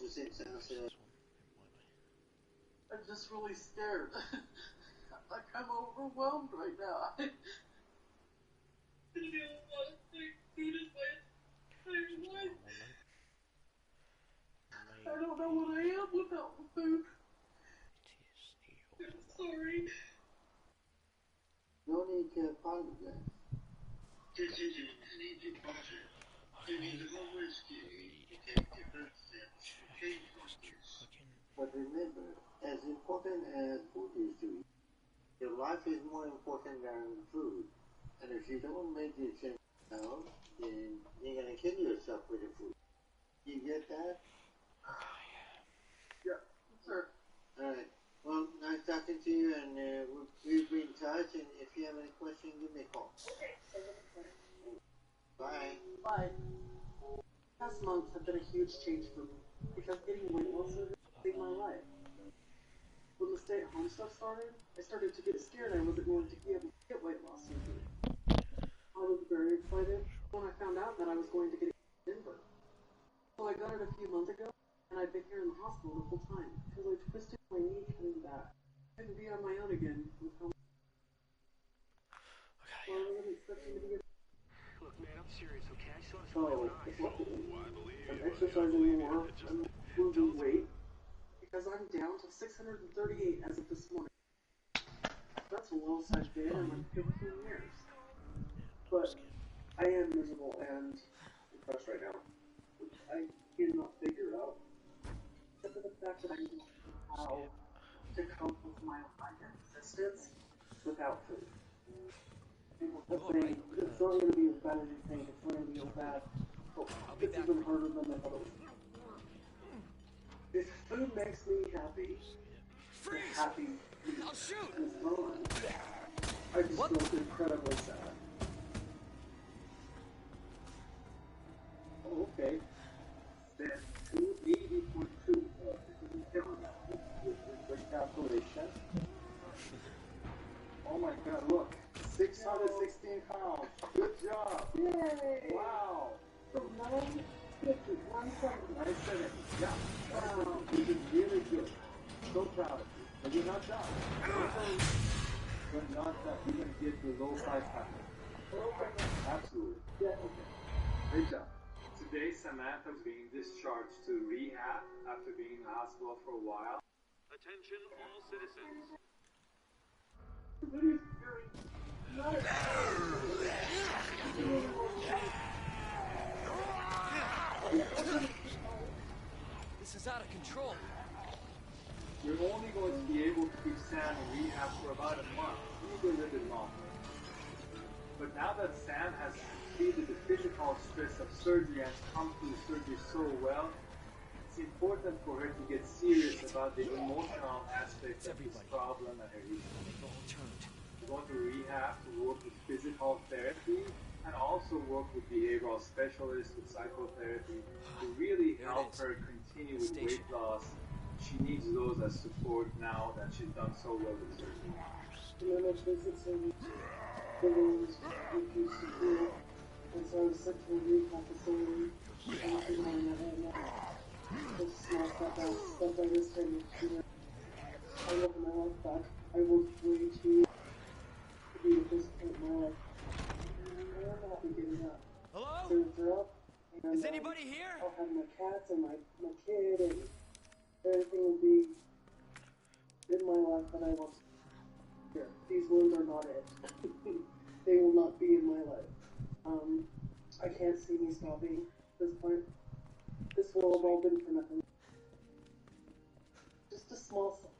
I'm just really scared. Like, I'm overwhelmed right now. I don't know what I am without the food. I'm sorry. No need to apologize. But remember, as important as food is to you, your life is more important than food. And if you don't make the change now, then you're gonna kill yourself with the food. You get that? Yeah, sir. Alright. Well, nice talking to you, and we'll be in touch. And if you have any questions, give me a call. Okay. Bye. Bye. Past months have been a huge change for me because getting weight loss surgery saved my life. When the stay-at-home stuff started, I started to get scared I wasn't going to be able to get weight loss surgery. I was very excited when I found out that I was going to get it in Denver. So I got it a few months ago, and I've been here in the hospital the whole time because I twisted my knee coming back. I can be on my own again with how much. So I wasn't expecting to be. Look, man, I'm serious, okay? I saw this So, I'm exercising more, I'm losing weight, because I'm down to 638 as of this morning. That's the lowest I've been in like 15 years. But I am miserable and depressed right now, which I cannot figure out. Except for the fact that I don't know how to cope with my life existence without food. People kept saying, it's not going to be as bad as you think, it's not going to be as bad. Oh, it's even harder than I thought it was. If food makes me happy, happy, I'll shoot! and it's gone, I just feel incredibly sad. Oh, okay. Then 280.2. Quick calculation. Oh my god, look. 616 pounds. Good job. Yay! Wow. From 950, 170. Yeah. Wow. You did really good. So proud of you. But you're not done. You're not done. You're going to get the low 500. Absolutely. Yeah, okay. Great job. Today, Samantha's being discharged to rehab after being in the hospital for a while. Attention all citizens. This is out of control. You're only going to be able to keep Sam in rehab for about a month, maybe a little bit longer. But now that Sam has completed the physical stress of surgery and come through the surgery so well, it's important for her to get serious about the emotional aspects of this problem and her issue. We're going to rehab to work with physical therapy and also work with behavioral specialists with psychotherapy to really help her continue with weight loss. She needs those as support now that she's done so well with surgery. And so I was sent to a rehab facility. Just small stuff by this time next year. I love my life back. I worked way too to be at this point in my life. I'm happy getting up. Hello? Serves are up. And, Is anybody here? I'll have my cats and my kid and everything will be in my life that I want. Yeah, these words are not it. They will not be in my life. I can't see me stopping at this point. This will have all been for nothing. Just a small setback.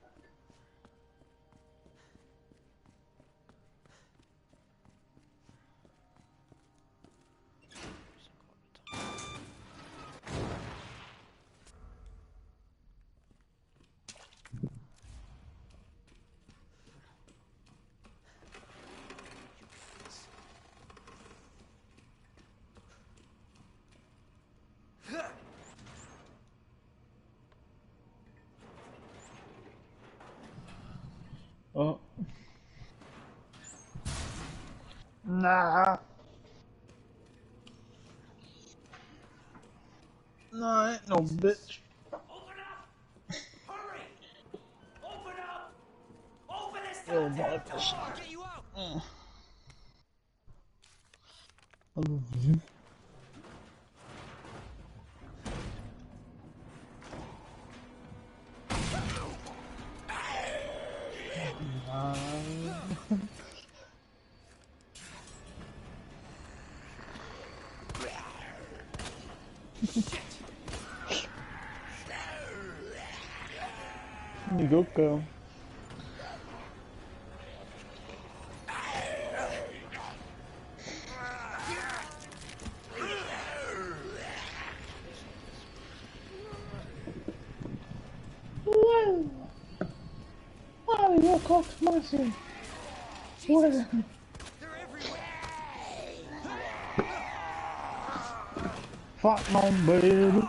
Oh. Nah. No, I ain't no bitch. Oh my gosh. I'll get you out. I love you. You go, girl. Whoa! Wow, your cock's massive. Where? They're everywhere. Fuck on, baby.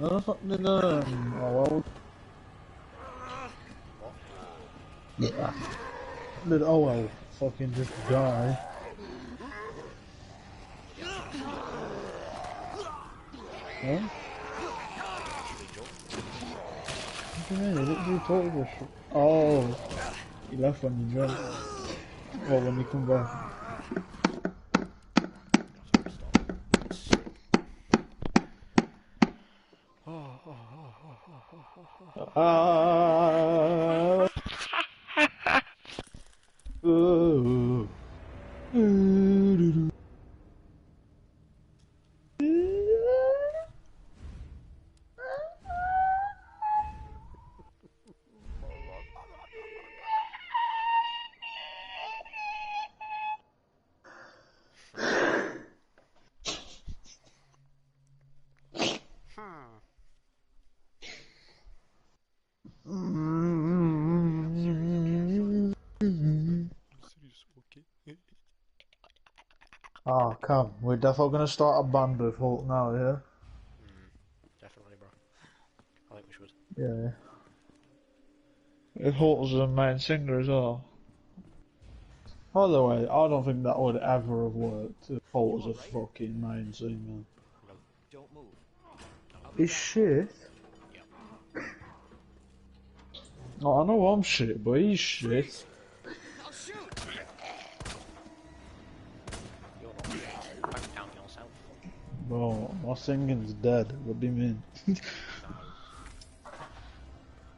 Oh, fuck the gun. Oh, well. Yeah. Did OL fucking just die? Huh? What do you mean? He literally told us. Oh, he left when you jumped. Or when you come back. Ooh. Oh, come. We're definitely gonna start a band with Hulk now, yeah? Definitely, bro. I think we should. Yeah. If Hulk's the main singer as well. By the way, I don't think that would ever have worked if Hulk was a fucking main singer. No. Don't move. He's shit. Yep. Oh, I know I'm shit, but he's shit. I'll shoot. You're not shit. Back down yourself. Bro, my singing's dead. What do you mean?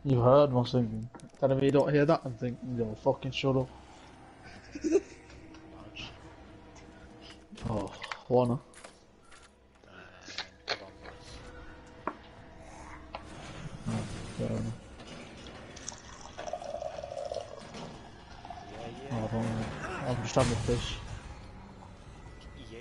You heard my singing. Telling me you don't hear that and think, yo, fucking shut up. Large. Oh, wanna? Come on, boys. Fair enough. Yeah, Oh, I don't know. I'm just having a fish. yeah.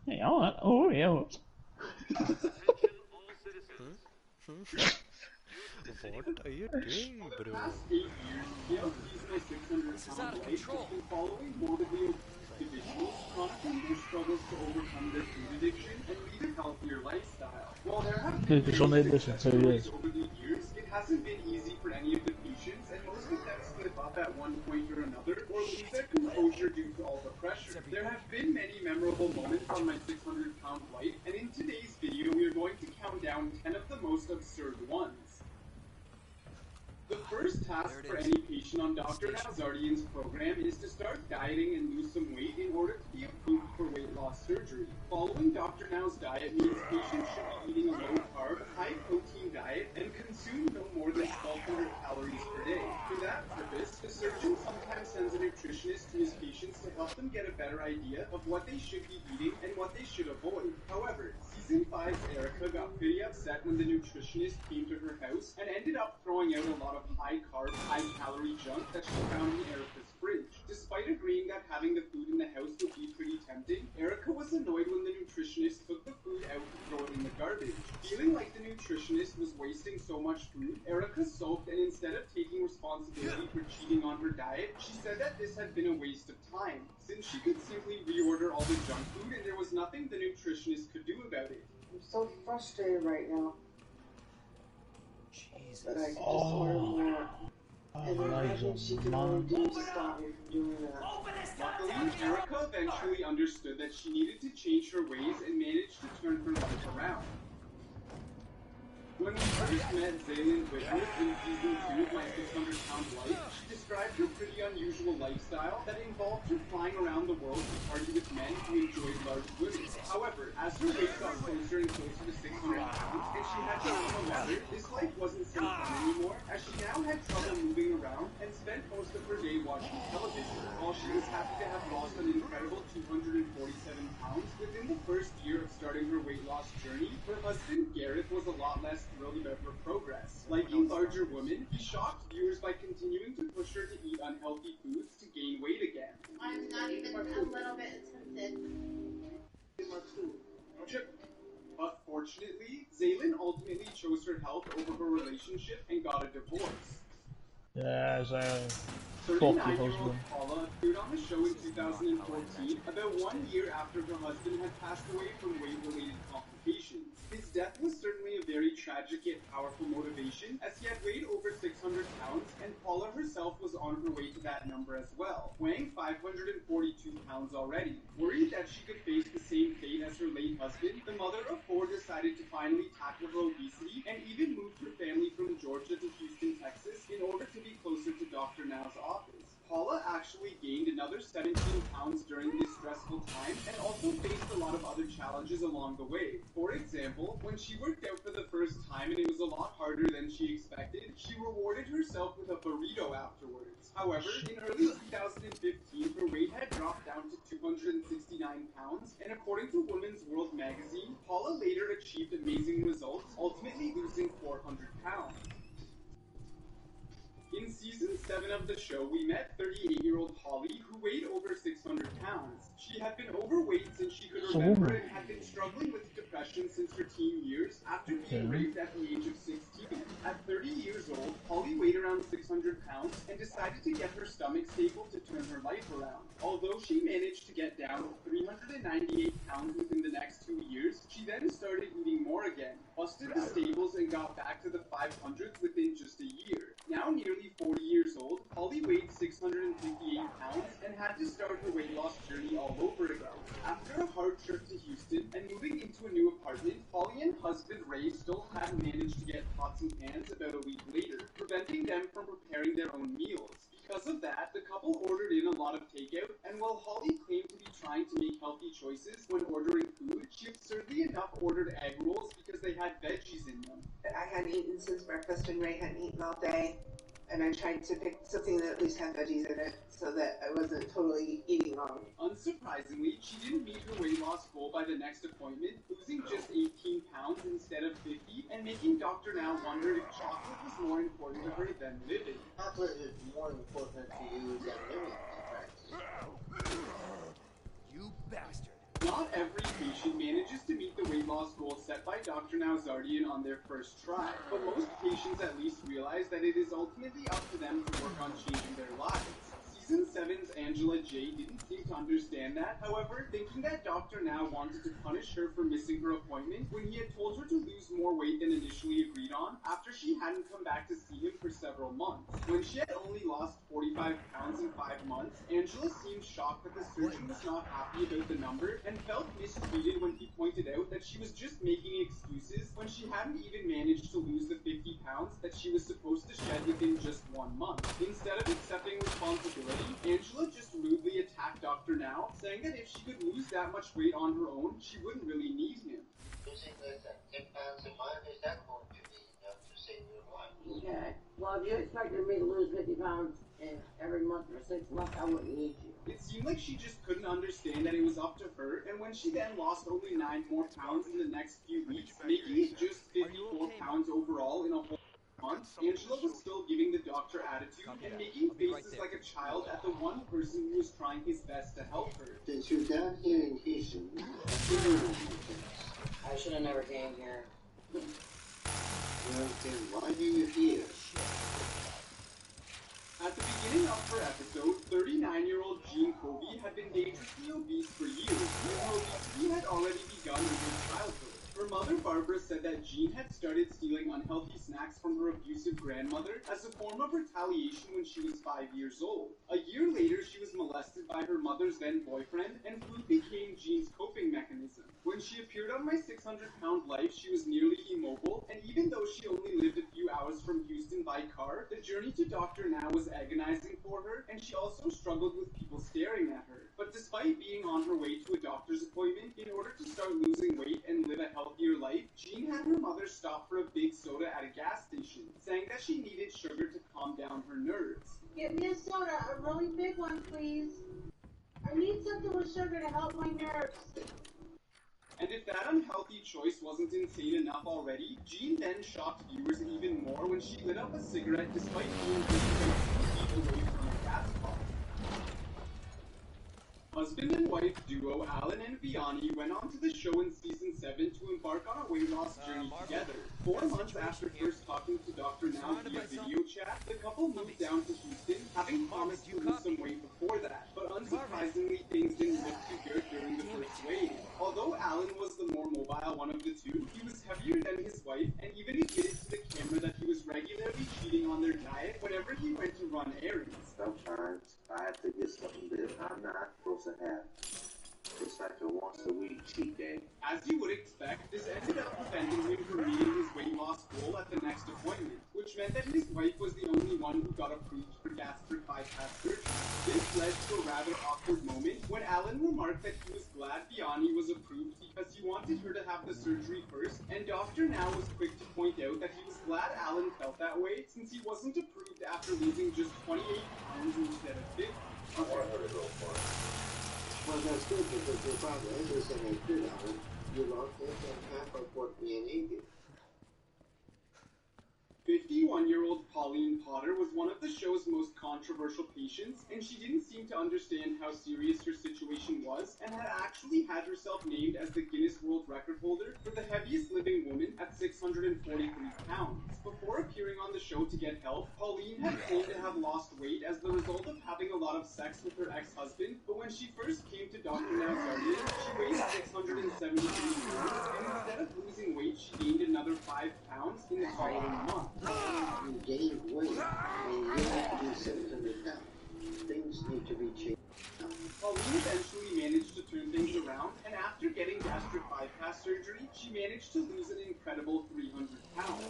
Hey, I want Oreos. Attention all citizens. What are you doing, bro? Past 8 years, PLC's my 600 This is out of pound control. has been following morbidly obese individuals chronicling their struggles to overcome their food addiction and lead a healthier lifestyle. While there have been It's only many this in 2 success years. stories over the years, it hasn't been easy for any of the patients, and most of them slip up at one point or another or lose their composure due to all the pressure. There have been many memorable moments on my 600-pound flight, and in today's video we are going to count down 10 of the most absurd ones. The first task for any patient on Dr. Nazardian's program is to start dieting and lose some weight in order to be approved for weight loss surgery. Following Dr. Now's diet means patients should be eating a low-carb, high-protein diet and consume no more than 1,200 calories per day. For that purpose, the surgeon sometimes sends a nutritionist to his patients to help them get a better idea of what they should be eating and what they should avoid. However, Season 5's Erica got pretty upset when the nutritionist came to her house and ended up throwing out a lot of high-carb, high-calorie junk that she found in Erica's fridge. Despite agreeing that having the food in the house would be pretty tempting, Erica was annoyed when the nutritionist took the food out to throw it in the garbage. Feeling like the nutritionist was wasting so much food, Erica sulked and instead of taking responsibility for cheating on her diet, she said that this had been a waste of time, since she could simply reorder all the junk food and there was nothing the nutritionist could do about it. I'm so frustrated right now Jesus. that I just order more. And then nothing she can really do to stop me from doing that. Luckily, Erica eventually understood that she needed to change her ways and managed to turn her life around. When we first met Zaylin Whitworth in Season 2 of My 600-Pound Life, she described her pretty unusual lifestyle that involved her flying around the world to party with men who enjoyed large women. However, as her weight got closer and closer to 600 pounds, and she had to become a mother, this life wasn't so fun anymore, as she now had trouble moving around and spent most of her day watching television. While she was happy to have lost an incredible 247 pounds within the first year of starting her weight loss journey, her husband Gareth was a lot less thrilled about her progress. Liking larger women, he shocked viewers by continuing to push her to eat unhealthy foods to gain weight again. I'm not even a little bit tempted. But fortunately, Zaylin ultimately chose her health over her relationship and got a divorce. Yeah, Zaylin. Fuck your 39-year-old husband. Paula appeared on the show in 2014, about 1 year after her husband had passed away from weight-related complications. His death was certainly a very tragic yet powerful motivation, as he had weighed over 600 pounds, and Paula herself was on her way to that number as well, weighing 542 pounds already. Worried that she could face the same fate as her late husband, the mother of four decided to finally tackle her obesity and even moved her family from Georgia to Houston, Texas, in order to be closer to Dr. Now's office. Paula actually gained another 17 pounds during this stressful time and also faced a lot of other challenges along the way. For example, when she worked out for the first time and it was a lot harder than she expected, she rewarded herself with a burrito afterwards. However, in early 2015, her weight had dropped down to 269 pounds, and according to Women's World magazine, Paula later achieved amazing results, ultimately losing 400 pounds. In Season 7 of the show, we met 38-year-old Holly, who weighed over 600 pounds. She had been overweight since she could remember and had been struggling with depression since her teen years after being raped at the age of 16. At 30 years old, Holly weighed around 600 pounds and decided to get her stomach stable to turn her life around. Although she managed to get down to 398 pounds within the next 2 years, she then started eating more again, busted the stables, and got back to the 500s within just a year. Now nearly 40 years old, Holly weighed 658 pounds and had to start her weight loss journey all over again. After a hard trip to Houston and moving into a new apartment, Holly and husband Ray still hadn't managed to get pots and pans about a week later, preventing them from preparing their own meals. Because of that, the couple ordered in a lot of takeout, and while Holly claimed to be trying to make healthy choices when ordering food, she absurdly enough ordered egg rolls because they had veggies in them. I hadn't eaten since breakfast and Ray hadn't eaten all day. And I tried to pick something that at least had veggies in it so that I wasn't totally eating wrong. Unsurprisingly, she didn't meet her weight loss goal by the next appointment, losing just 18 pounds instead of 50, and making Dr. Now wonder if chocolate was more important to her than living. Chocolate is more important to you than living, apparently. You bastard. Not every patient manages to meet the weight loss goal set by Dr. Now Zardian on their first try, but most patients at least realize that it is ultimately up to them to work on changing their lives. Season 7's Angela J didn't seem to understand that, however, thinking that Dr. Now wanted to punish her for missing her appointment when he had told her to lose more weight than initially agreed on after she hadn't come back to see him for several months. When she had only lost 45 pounds in 5 months, Angela seemed shocked that the surgeon was not happy about the number and felt mistreated when he pointed out that she was just making excuses when she hadn't even managed to lose the 50 pounds that she was supposed to shed within just 1 month. Instead of accepting responsibility, Angela just rudely attacked Dr. Now, saying that if she could lose that much weight on her own, she wouldn't really need him. Losing less than 10 pounds a month, is that going to be enough to save your life? Okay. Well, if you expected me to lose 50 pounds every month for 6 months, I wouldn't need you. It seemed like she just couldn't understand that it was up to her, and when she then lost only 9 more pounds in the next few weeks, making it just 54 pounds overall in a whole month, Angela was still giving the doctor attitude and making faces like a child at the one person who was trying his best to help her. Since you're down here in Houston, I should have never came here. well, then why are you here? At the beginning of her episode, 39-year-old Jean Covey had been dangerously obese for years, and her obesity had already begun in her childhood. Her mother Barbara said that Jean had started stealing unhealthy snacks from her abusive grandmother as a form of retaliation when she was 5 years old. A year later, she was molested by her mother's then boyfriend, and food became Jean's coping mechanism. When she appeared on My 600-Pound Life, she was nearly immobile, and even though she only lived a few hours from Houston by car, the journey to Dr. Now was agonizing for her, and she also struggled with people staring at her. But despite being on her way to a doctor's appointment, in order to start losing weight and live a healthier life, Jean had her mother stop for a big soda at a gas station, saying that she needed sugar to calm down her nerves. Get me a soda, a really big one, please. I need something with sugar to help my nerves. And if that unhealthy choice wasn't insane enough already, Jean then shocked viewers even more when she lit up a cigarette despite being just 2 feet away from a gas pump. Husband and wife duo Alan and Vianney went on to the show in season 7 to embark on a weight loss journey together. 4 months after first talking to Dr. Now via video chat, the couple moved down to Houston, having promised to lose some weight before that. But unsurprisingly, things didn't look too good during the first wave. Although Alan was the more mobile one of the two, he was heavier than his wife and even admitted to the camera that he was regularly cheating on their diet whenever he went to run errands. Sometimes I have to get something that I'm not supposed to have. It's like a once-a-week cheat day. As you would expect, this ended up preventing him from meeting his weight loss goal at the next appointment, which meant that his wife was the only one who got approved for gastric bypass surgery. This led to a rather awkward moment when Alan remarked that he was glad Vianney was approved because he wanted her to have the surgery first, and Dr. Now was quick to point out that he was glad Alan felt that way since he wasn't approved after losing just 28 pounds instead of 50. I want her to go for it. Well, that's good because your father is saying they did, Alan. You lost less than half of what DNA did. 51-year-old Pauline Potter was one of the show's most controversial patients, and she didn't seem to understand how serious her situation was, and had actually had herself named as the Guinness World Record holder for the heaviest living woman at 643 pounds. Before appearing on the show to get help, Pauline had claimed to have lost weight as the result of having a lot of sex with her ex-husband, but when she first came to Dr. Now's guardian, she weighed 673 pounds, and instead of losing weight, she gained another 5 pounds in the following month. You gain weight, and you have to be 600 pounds. Things need to be changed. Pauline eventually managed to turn things around, and after getting gastric bypass surgery, she managed to lose an incredible 300 pounds.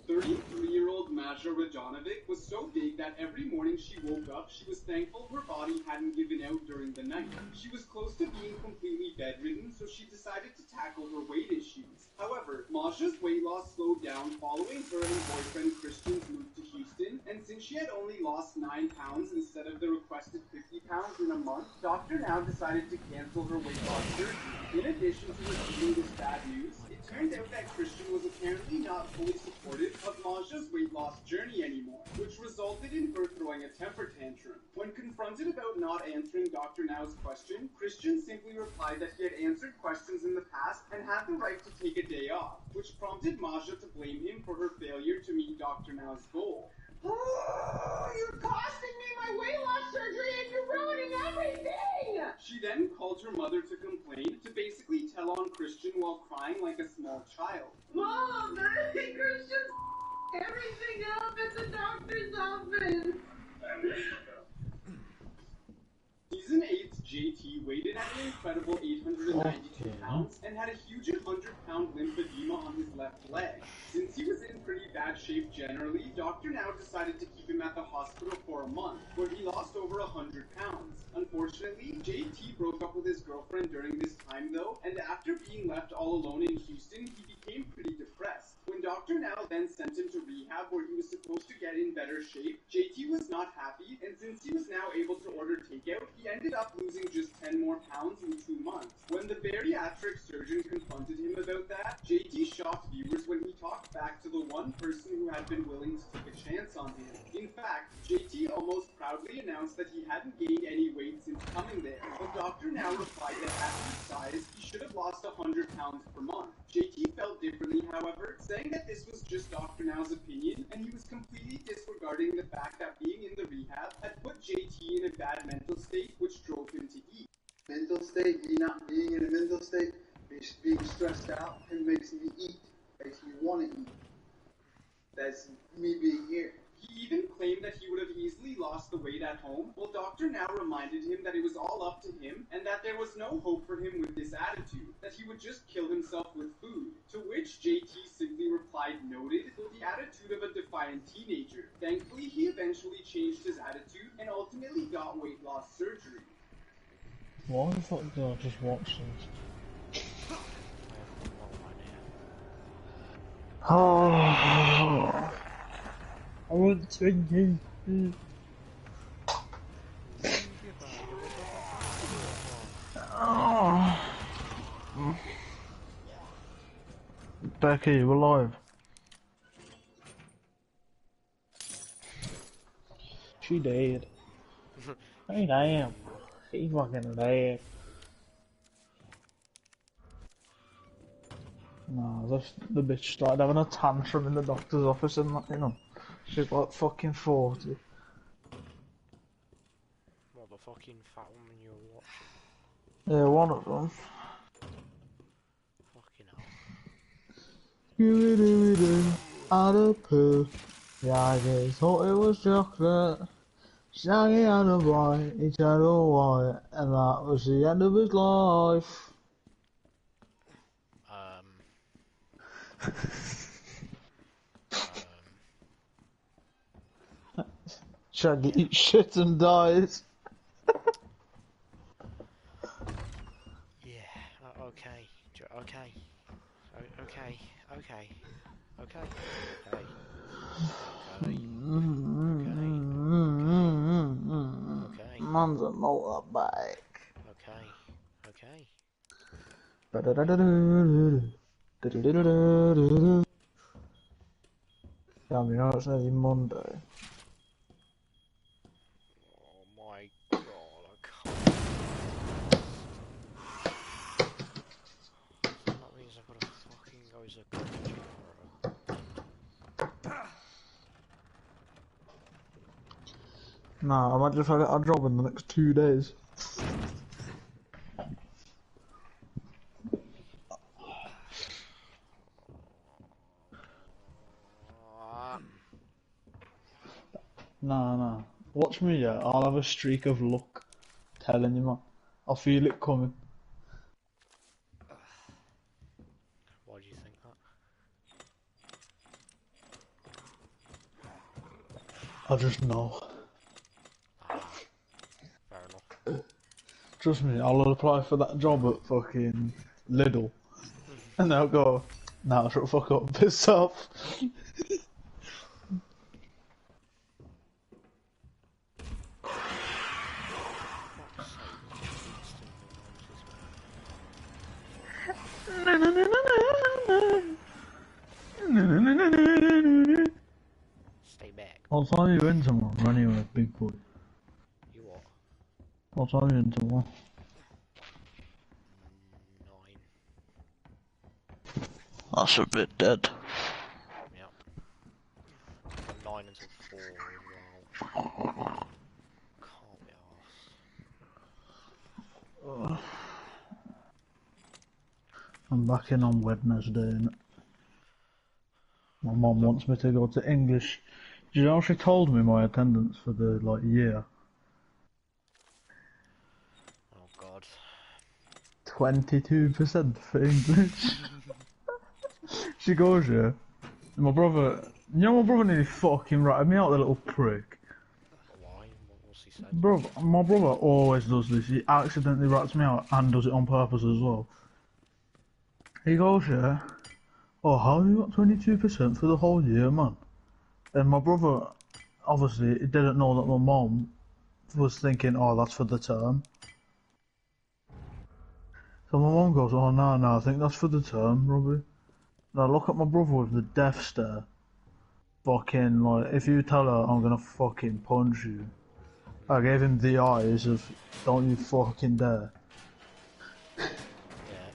33-year-old Maja Radanovic was so big that every morning she woke up, she was thankful her body hadn't given out during the night. She was close to being completely bedridden, so she decided to tackle her weight issues. However, Maja's weight loss slowed down following her and boyfriend Christian's move to Houston, and since she had only lost 9 pounds instead of the requested 50 pounds in a month, Dr. Now decided to cancel her weight loss surgery. In addition to receiving this bad news, it turned out that Christian was apparently not fully supportive of Maja's weight loss journey anymore, which resulted in her throwing a temper tantrum. When confronted about not answering Dr. Now's question, Christian simply replied that he had answered questions in the past and had the right to take a day off, which prompted Maja to blame him for her failure to meet Dr. Now's goal. Oh, you're costing me my weight loss surgery and you're ruining everything! She then called her mother to complain, to basically tell on Christian while crying like a small child. Mom, Christian's everything up at the doctor's office! Season 8's JT weighed in at an incredible 892 pounds and had a huge 100-pound lymphedema on his left leg. Since he was in pretty bad shape generally, Dr. Now decided to keep him at the hospital for a month, where he lost over 100 pounds. Unfortunately, JT broke up with his girlfriend during this time though, and after being left all alone in Houston, he became pretty depressed. When Dr. Now then sent him to rehab where he was supposed to get in better shape, JT was not happy, and since he was now able to order takeout, he ended up losing just 10 more pounds in 2 months. When the bariatric surgeon confronted him about that, JT shocked viewers when he talked back to the one person who had been willing to take a chance on him. In fact, JT almost proudly announced that he hadn't gained any weight since coming there, but Dr. Now replied that at his size, he should have lost 100 pounds per month. JT felt differently, however, saying that this was just Dr. Now's opinion, and he was completely disregarding the fact that being in the rehab had put JT in a bad mental state, which drove him to eat. Mental state, not being in a mental state, stressed out and makes me eat, makes me want to eat. That's me being here. He even claimed that he would have easily lost the weight at home. Well, Dr. Now reminded him that it was all up to him and that there was no hope for him with this attitude, that he would just kill himself with food. To which JT simply replied, noted, with the attitude of a defiant teenager. Thankfully, he eventually changed his attitude and ultimately got weight loss surgery. Why the fuck did I just watch this? Oh, I want to Oh. Becky, you alive? She dead. Hey damn. She fucking dead. No, the bitch started having a tantrum in the doctor's office and that, you know. She's like fucking 40. What, the fucking fat woman you were watching? Yeah, one of them. Fucking hell. Scooby-Dooby-Doo, out of poo. Yeah, I just thought it was chocolate. Shaggy and a boy, he turned all white, and that was the end of his life. Shaggy eats shit and dies. Yeah, okay, okay, okay, okay, okay, okay, okay, Man's a motorbike. okay, okay. Damn, you know it's nearly Monday. Oh my god, I can't. That means I've got to fucking go to college tomorrow. Nah, I might just have a job in the next 2 days. Nah. Watch me, yeah. I'll have a streak of luck. Telling you, man. I'll feel it coming. Why do you think that? I just know. Fair enough. Trust me, I'll apply for that job at fucking Lidl. And they'll go, nah, shut the fuck up, piss off. Stay back. What time are you in tomorrow anyway, big boy? You what? What time are you in tomorrow? 9. That's a bit dead. Yep. From 9 until 4 as well. Can't be arsed. I'm back in on Wednesday, innit? My mum wants me to go to English. Do you know she told me my attendance for the, year? Oh god. 22% for English. She goes, yeah. My brother, my brother nearly fucking ratted me out, the little prick. Why? What's he said? My brother always does this. He accidentally rats me out and does it on purpose as well. He goes, yeah. Oh, how have you got 22% for the whole year, man? And my brother, obviously, he didn't know that my mom was thinking, oh, that's for the term. So my mom goes, oh, no, I think that's for the term, Robbie. And I look at my brother with the death stare. Fucking, if you tell her I'm gonna fucking punch you. I gave him the eyes of, don't you fucking dare.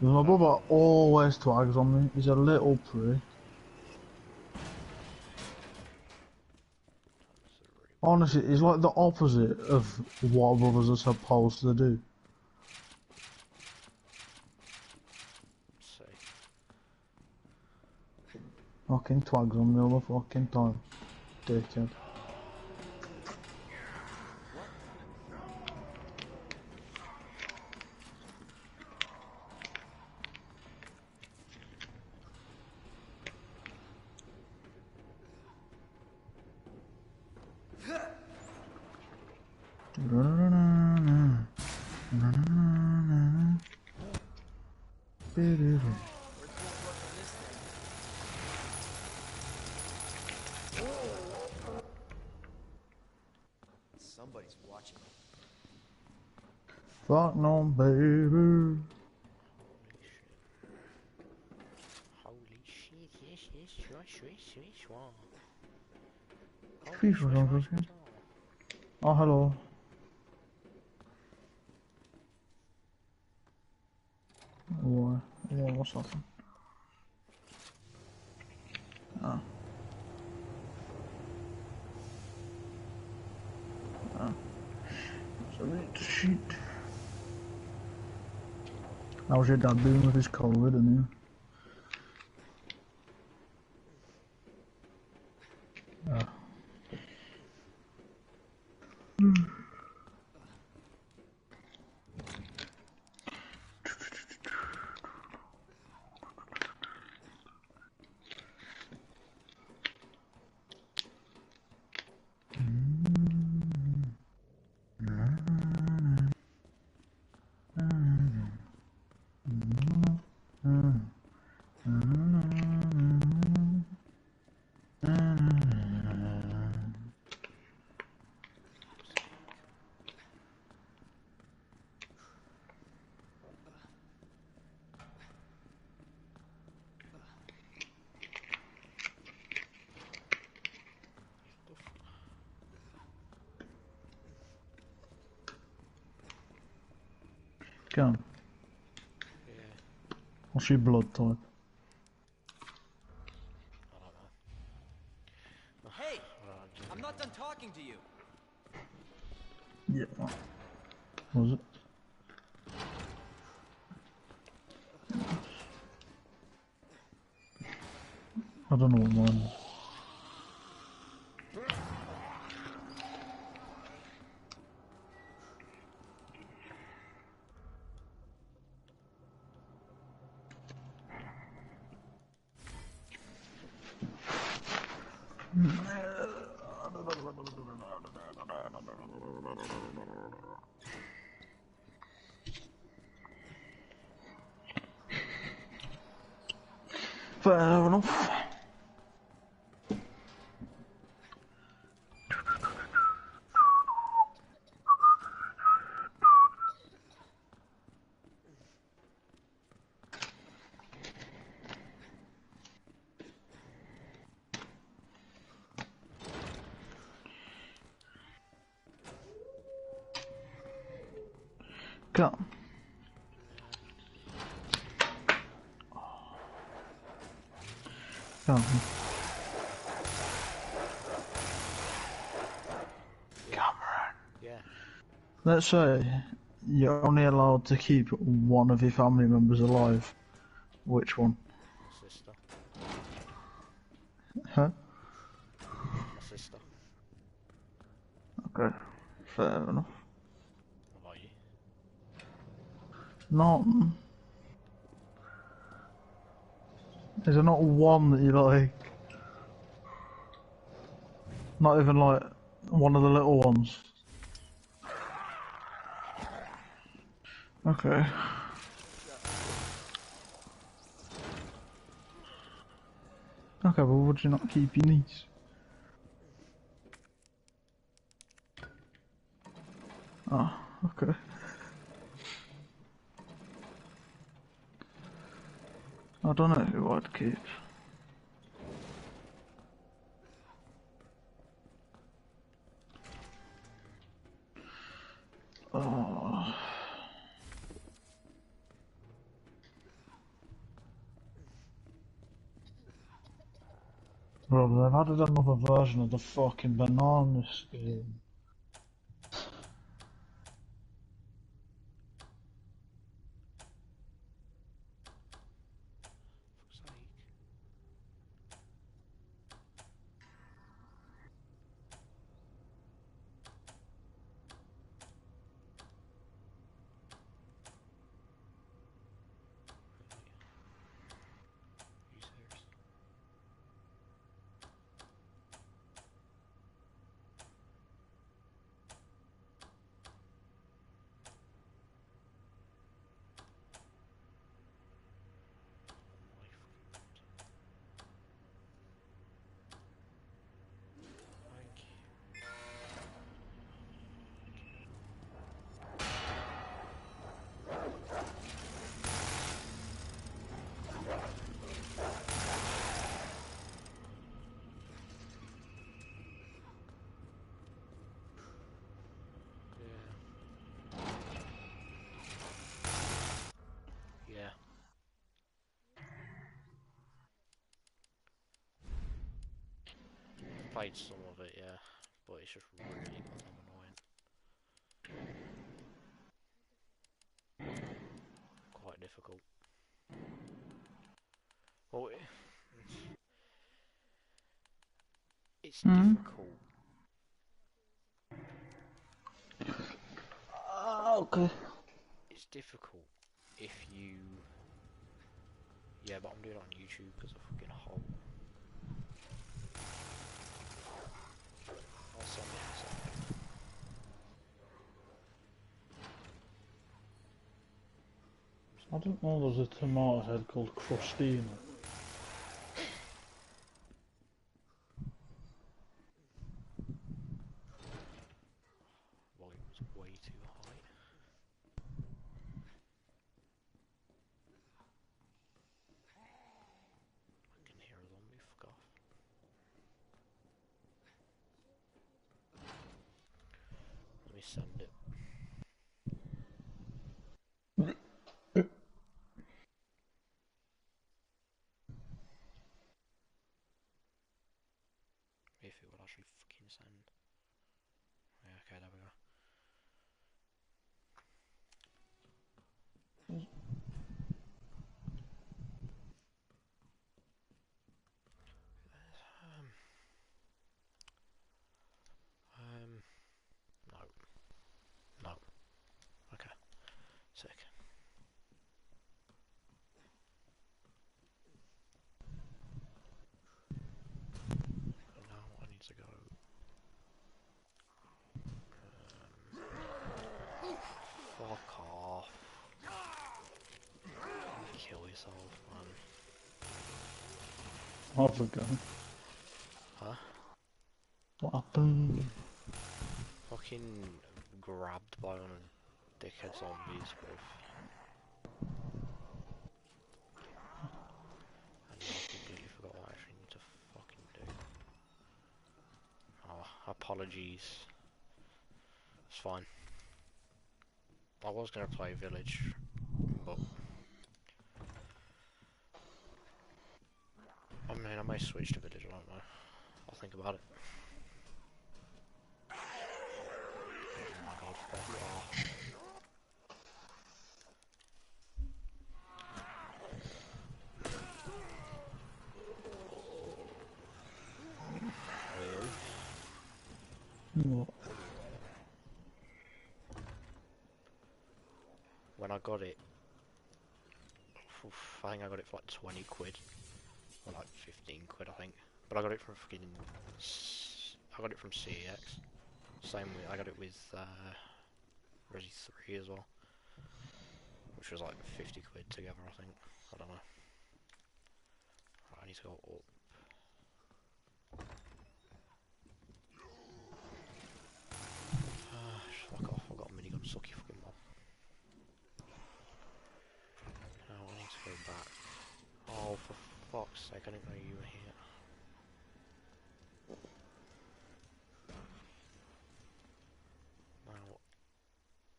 My brother always twags on me. He's a little prick. Honestly, he's like the opposite of what brothers are supposed to do. Fucking twags on me all the fucking time. Dickhead. Somebody's watching. Fuck no, baby. Holy shit, yes, yes, sure, sure, sure, sure. FIFA on again. Oh, hello. Why? Yeah, what's that? Ah. Ah. So we need to shoot. How's your dad doing with his COVID, isn't he? Ah. Go on. Yeah. What's your blood type? Hey! I'm not done talking to you. Yeah. Was it? I don't know what mine is. Fair enough. Go. Go. Cameron. Yeah. Let's say you're only allowed to keep one of your family members alive. Which one? My sister. Huh? My sister. Okay. Fair enough. How about you? Not. Is there not one that you like? Not even like one of the little ones. Okay. Okay, well, would you not keep your niece? Oh, okay. I don't know who I'd keep. Oh. Bro, they've added another version of the fucking banana skin. Fuck's sake. played some of it, yeah, but it's just really goddamn annoying. Quite difficult. Well, it's difficult. Okay. It's difficult if you... Yeah, but I'm doing it on YouTube because I fucking hole. I'll send it in a second. I didn't know there was a tomato head called Crustina. Volume was way too high. I can hear a zombie, fuck off. Let me send it. If it would actually fucking send. Yeah, okay, there we go. No. No. Okay. Sick. And now I need to go. Fuck off. Kill yourself, man. Have a go. Huh? What happened? Fucking grabbed by one of the dickhead zombies, bro. And now I completely forgot what I actually need to fucking do. Oh, apologies. It's fine. I was gonna play Village, but I mean, I may switch to Village, I don't know. I'll think about it. Oh my god, fuck off. What? When I got it, I think I got it for like 20 quid. Or like 15 quid, I think. But I got it from fucking... I got it from CEX. Same with... I got it with Resi 3 as well. Which was like 50 quid together, I think. I don't know. Right, I need to go up. Fuck off, I've got a minigun, suck you fucking mom. Now I need to go back. Oh, for fuck's sake, I didn't know you were here. Now,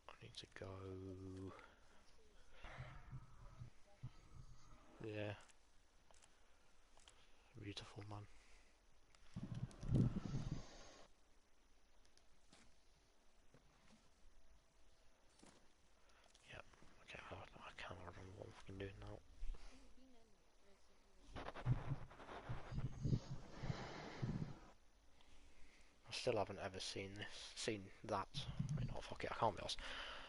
I need to go... Yeah. Beautiful, man. Yep. Okay, I can't remember what I'm fucking doing now. I still haven't ever seen that. Wait, no, fuck it, I can't be asked.